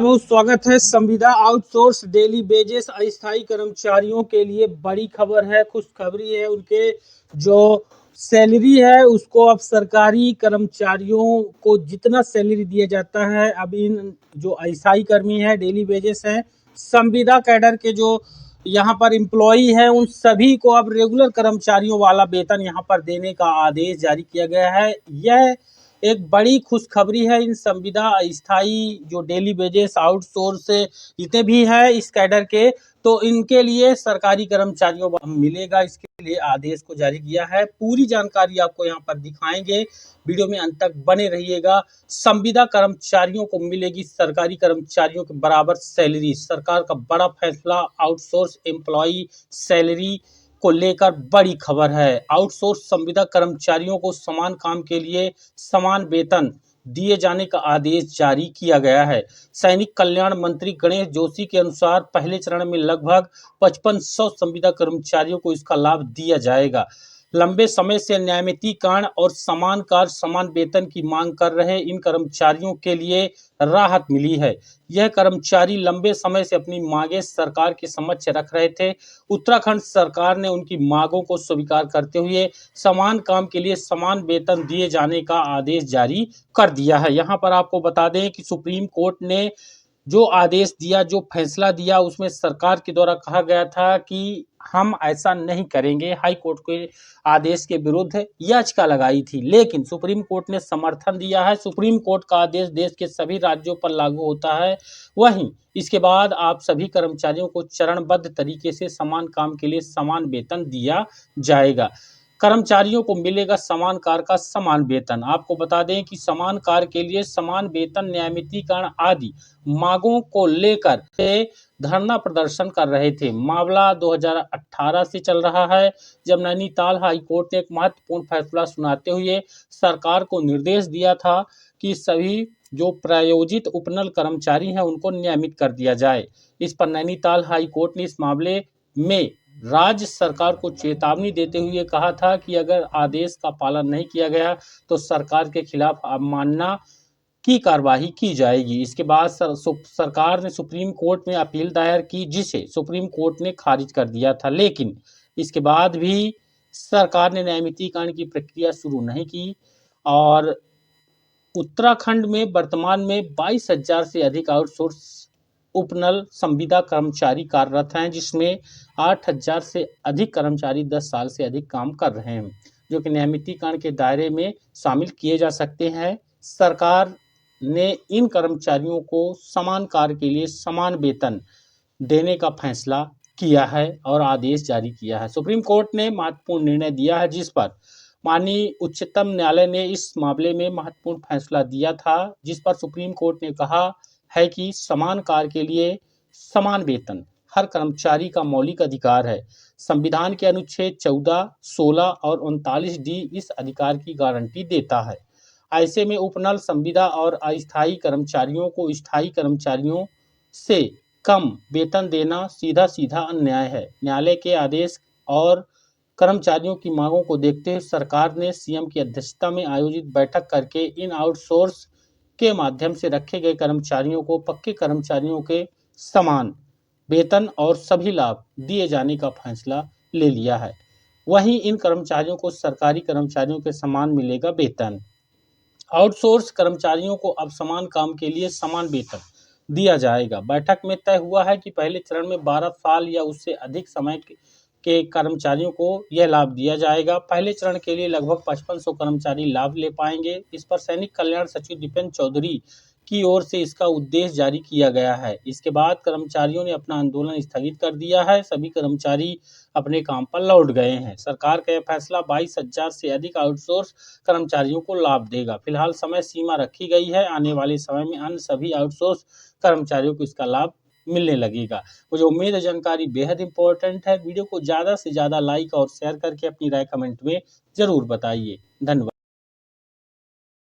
तो स्वागत है। संविदा आउटसोर्स डेली बेजेस अस्थायी कर्मचारियों के लिए बड़ी खबर है, खुशखबरी है। उनके जो सैलरी है उसको अब सरकारी कर्मचारियों को जितना सैलरी दिया जाता है, अब इन जो अस्थायी कर्मी है, डेली बेजेस हैं, संविदा कैडर के जो यहाँ पर एम्प्लॉई है, उन सभी को अब रेगुलर कर्मचारियों वाला वेतन यहाँ पर देने का आदेश जारी किया गया है। यह एक बड़ी खुशखबरी है इन संविदा अस्थाई जो डेली वेजेस आउटसोर्स जितने भी हैं इस कैडर के, तो इनके लिए सरकारी कर्मचारियों को मिलेगा। इसके लिए आदेश को जारी किया है। पूरी जानकारी आपको यहाँ पर दिखाएंगे, वीडियो में अंत तक बने रहिएगा। संविदा कर्मचारियों को मिलेगी सरकारी कर्मचारियों के बराबर सैलरी। सरकार का बड़ा फैसला, आउटसोर्स एम्प्लॉई सैलरी को लेकर बड़ी खबर है। आउटसोर्स संविदा कर्मचारियों को समान काम के लिए समान वेतन दिए जाने का आदेश जारी किया गया है। सैनिक कल्याण मंत्री गणेश जोशी के अनुसार पहले चरण में लगभग 5500 संविदा कर्मचारियों को इसका लाभ दिया जाएगा। लंबे समय से न्यायमितीकरण और समान कार्य समान वेतन की मांग कर रहे इन कर्मचारियों के लिए राहत मिली है। यह कर्मचारी लंबे समय से अपनी मांगें सरकार के समक्ष रख रहे थे। उत्तराखंड सरकार ने उनकी मांगों को स्वीकार करते हुए समान काम के लिए समान वेतन दिए जाने का आदेश जारी कर दिया है। यहाँ पर आपको बता दें कि सुप्रीम कोर्ट ने जो आदेश दिया, जो फैसला दिया, उसमें सरकार के द्वारा कहा गया था कि हम ऐसा नहीं करेंगे। हाई कोर्ट के आदेश के विरुद्ध याचिका लगाई थी, लेकिन सुप्रीम कोर्ट ने समर्थन दिया है। सुप्रीम कोर्ट का आदेश देश के सभी राज्यों पर लागू होता है। वहीं इसके बाद आप सभी कर्मचारियों को चरणबद्ध तरीके से समान काम के लिए समान वेतन दिया जाएगा। कर्मचारियों को मिलेगा समान कार्य का समान वेतन। आपको बता दें कि समान कार्य के लिए समान वेतन, न्यायमितीकरण आदि मांगों को लेकर धरना प्रदर्शन कर रहे थे। मामला 2018 से चल रहा है, जब नैनीताल हाई कोर्ट ने एक महत्वपूर्ण फैसला सुनाते हुए सरकार को निर्देश दिया था कि सभी जो प्रायोजित उपनल कर्मचारी हैं उनको नियमित कर दिया जाए। इस पर नैनीताल हाई कोर्ट ने इस मामले में राज्य सरकार को चेतावनी देते हुए कहा था कि अगर आदेश का पालन नहीं किया गया तो सरकार के खिलाफ अवमानना की कार्रवाई की जाएगी। इसके बाद सरकार ने सुप्रीम कोर्ट में अपील दायर की, जिसे सुप्रीम कोर्ट ने खारिज कर दिया था। लेकिन इसके बाद भी सरकार ने न्यायमितीकरण की प्रक्रिया शुरू नहीं की और उत्तराखंड में वर्तमान में 22,000 से अधिक आउटसोर्स उपनल संविदा कर्मचारी कार्यरत हैं, जिसमें 8,000 से अधिक कर्मचारी 10 साल से अधिक काम कर रहे हैं, जो कि न्यायमितीकरण के दायरे में शामिल किए जा सकते हैं। सरकार ने इन कर्मचारियों को समान कार्य के लिए समान वेतन देने का फैसला किया है और आदेश जारी किया है। सुप्रीम कोर्ट ने महत्वपूर्ण निर्णय दिया है, जिस पर माननीय उच्चतम न्यायालय ने इस मामले में महत्वपूर्ण फैसला दिया था, जिस पर सुप्रीम कोर्ट ने कहा है कि समान कार्य के लिए समान वेतन हर कर्मचारी का मौलिक अधिकार है। संविधान के अनुच्छेद 14, 16 और 39D इस अधिकार की गारंटी देता है। ऐसे में उपनल, संविदा और अस्थायी कर्मचारियों को स्थायी कर्मचारियों से कम वेतन देना सीधा सीधा अन्याय है। न्यायालय के आदेश और कर्मचारियों की मांगों को देखते हुए सरकार ने सीएम की अध्यक्षता में आयोजित बैठक करके इन आउटसोर्स के माध्यम से रखे गए कर्मचारियों को पक्के कर्मचारियों के समान वेतन और सभी लाभ दिए जाने का फैसला ले लिया है। वहीं इन कर्मचारियों को सरकारी कर्मचारियों के समान मिलेगा वेतन। आउटसोर्स कर्मचारियों को अब समान काम के लिए समान वेतन दिया जाएगा। बैठक में तय हुआ है कि पहले चरण में 12 साल या उससे अधिक समय के कर्मचारियों को यह लाभ दिया जाएगा। पहले चरण के लिए लगभग 5500 कर्मचारी लाभ ले पाएंगे। इस पर सैनिक कल्याण सचिव दीपेंद्र चौधरी की ओर से इसका उद्देश्य जारी किया गया है। इसके बाद कर्मचारियों ने अपना आंदोलन स्थगित कर दिया है। सभी कर्मचारी अपने काम पर लौट गए हैं। सरकार का यह फैसला 22,000 से अधिक आउटसोर्स कर्मचारियों को लाभ देगा। फिलहाल समय सीमा रखी गई है, आने वाले समय में अन्य सभी आउटसोर्स कर्मचारियों को इसका लाभ मिलने लगेगा। मुझे उम्मीद है जानकारी बेहद इंपॉर्टेंट है। वीडियो को ज़्यादा से ज़्यादा लाइक और शेयर करके अपनी राय कमेंट में जरूर बताइए। धन्यवाद।